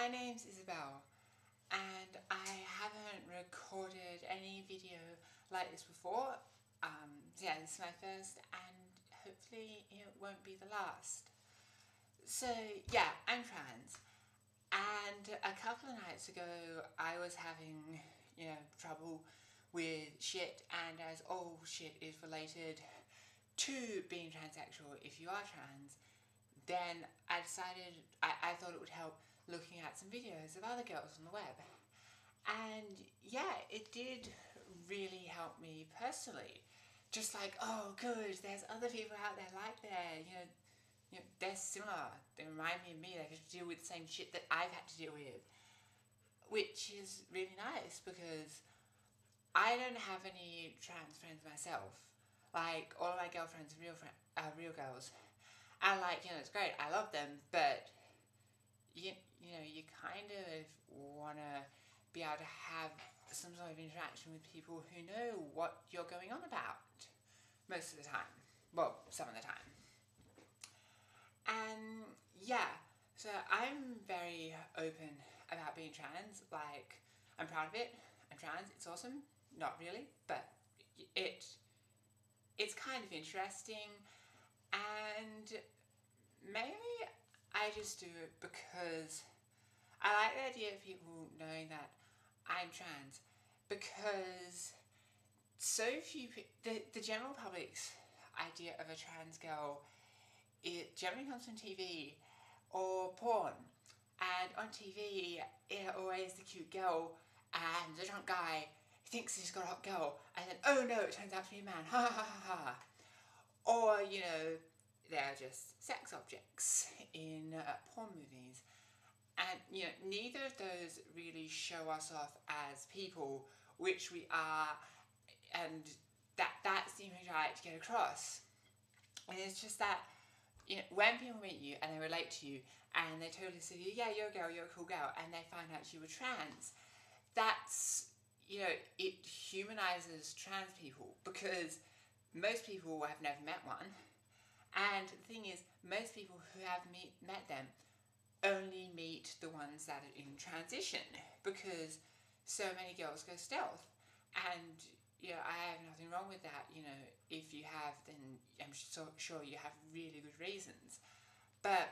My name's Isabel, and I haven't recorded any video like this before. So yeah, this is my first, and hopefully it won't be the last. So yeah, I'm trans, and a couple of nights ago I was having, trouble with shit, and as all shit is related to being transsexual, if you are trans, then I decided I thought it would help looking at some videos of other girls on the web. And yeah, it did really help me personally. Just like, oh good, there's other people out there like that, they're similar. They remind me of me, they have to deal with the same shit that I've had to deal with. Which is really nice because I don't have any trans friends myself. Like, all of my girlfriends are real girls. And it's great, I love them, but you kind of want to be able to have some sort of interaction with people who know what you're going on about most of the time. Well, some of the time. And yeah, so I'm very open about being trans. Like, I'm proud of it. I'm trans, it's awesome. Not really, but it's kind of interesting, and mainly I just do it because I like the idea of people knowing that I'm trans, because so few the general public's idea of a trans girl, it generally comes from TV or porn, and on TV it's always the cute girl and the drunk guy thinks he's got a hot girl, and then oh no, it turns out to be a man, ha ha ha ha. Or they're just sex objects in porn movies. And neither of those really show us off as people, which we are, and that's the image I like to get across. And it's just that when people meet you and they relate to you and they totally say, yeah, you're a girl, you're a cool girl, and they find out you were trans, that's it humanizes trans people, because most people have never met one, and the thing is, most people who have met them only meet the ones that are in transition, because so many girls go stealth. And I have nothing wrong with that. If you have, then I'm sure you have really good reasons. But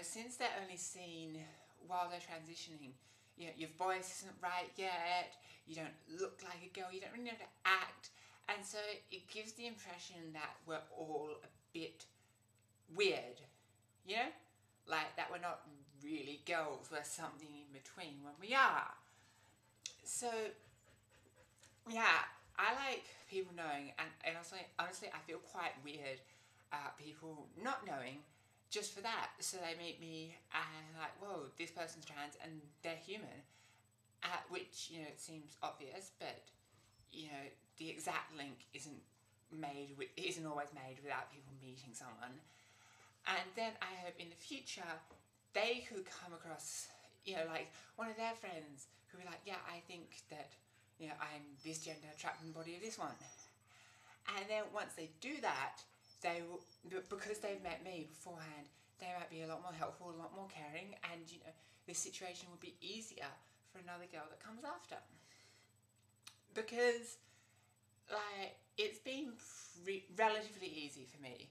since they're only seen while they're transitioning, your voice isn't right yet, you don't look like a girl, you don't really know how to act, and so it gives the impression that we're all a bit weird, like that we're not really girls, we're something in between when we are. So yeah, I like people knowing, and honestly I feel quite weird people not knowing, just for that. So they meet me and like, whoa, this person's trans and they're human, which it seems obvious, but the exact link isn't always made without people meeting someone. And then I hope in the future they could come across like one of their friends who be like, yeah, I think that I'm this gender trapped in the body of this one. And then once they do that, they will, because they've met me beforehand, they might be a lot more helpful, a lot more caring, and this situation would be easier for another girl that comes after. Because it's been relatively easy for me.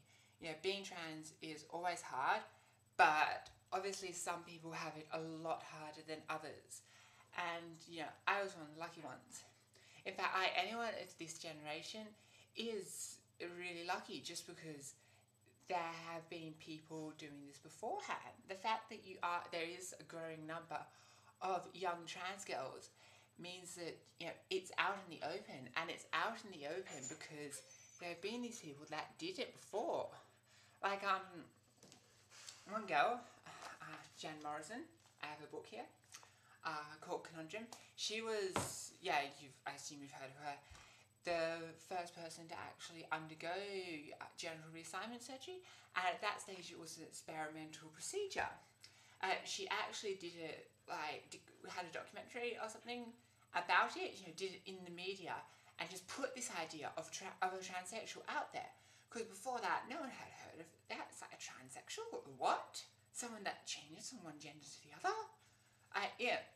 Being trans is always hard, but obviously some people have it a lot harder than others. And I was one of the lucky ones. In fact, anyone of this generation is really lucky, just because there have been people doing this beforehand. The fact that there is a growing number of young trans girls means that it's out in the open, and it's out in the open because there have been these people that did it before. Like one girl, Jen Morrison, I have a book here called Conundrum. She was, I assume you've heard of her, the first person to actually undergo genital reassignment surgery, and at that stage it was an experimental procedure. She actually did it, had a documentary or something about it, did it in the media, and just put this idea of a transsexual out there. Because before that, no one had heard of that. It's like, a transsexual? What? someone that changes from one gender to the other.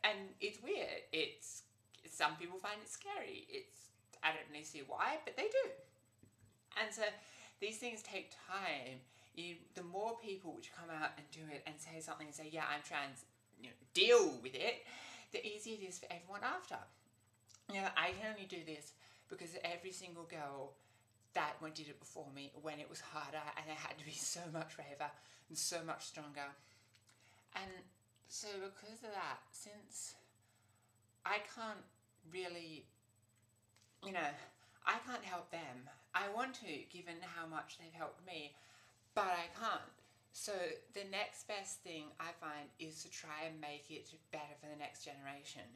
And it's weird. It's some people find it scary. I don't really see why, but they do. And so these things take time. The more people which come out and do it and say something and say, yeah, I'm trans, deal with it, the easier it is for everyone after. I can only do this because every single girl that did it before me, when it was harder and I had to be so much braver and so much stronger. And so because of that, since I can't really, I can't help them. I want to, given how much they've helped me, but I can't. So the next best thing I find is to try and make it better for the next generation.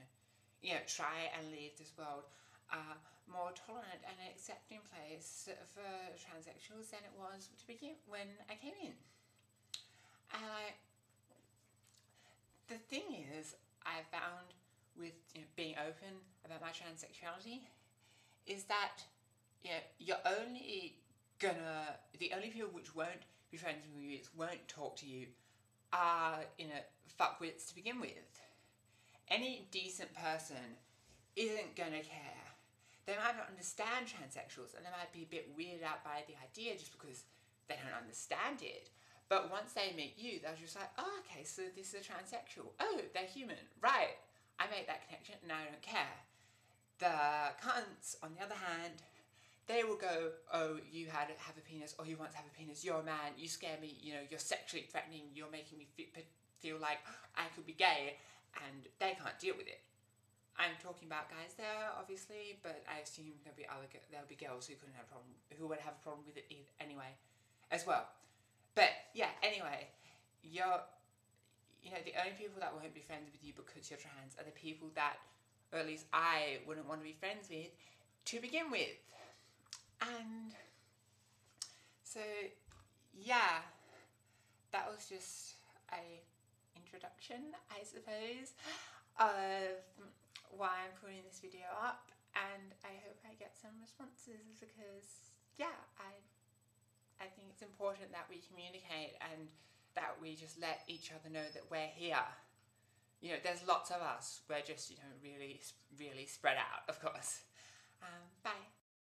Try and leave this world a more tolerant and accepting place for transsexuals than it was to begin when I came in. And the thing is, I found with being open about my transsexuality is that you're only the only people which won't be friends with you, won't talk to you, are fuckwits to begin with. Any decent person isn't gonna care. They might not understand transsexuals and they might be a bit weirded out by the idea just because they don't understand it. But once they meet you, they're just like, oh, okay, so this is a transsexual. Oh, they're human. Right. I make that connection and I don't care. The cunts, on the other hand, they will go, oh, you have a penis, or you want to have a penis, you're a man, you scare me, you're sexually threatening, you're making me feel like I could be gay, and they can't deal with it. I'm talking about guys there, obviously, but I assume there'll be girls who would have a problem with it anyway, as well. But yeah, anyway, the only people that won't be friends with you because you're trans are the people that, or at least I wouldn't want to be friends with to begin with. And so, yeah, that was just a introduction, I suppose, of why I'm putting this video up, and I hope I get some responses because, yeah, I think it's important that we communicate and that we just let each other know that we're here. There's lots of us. We're just, really, really spread out, of course. Bye.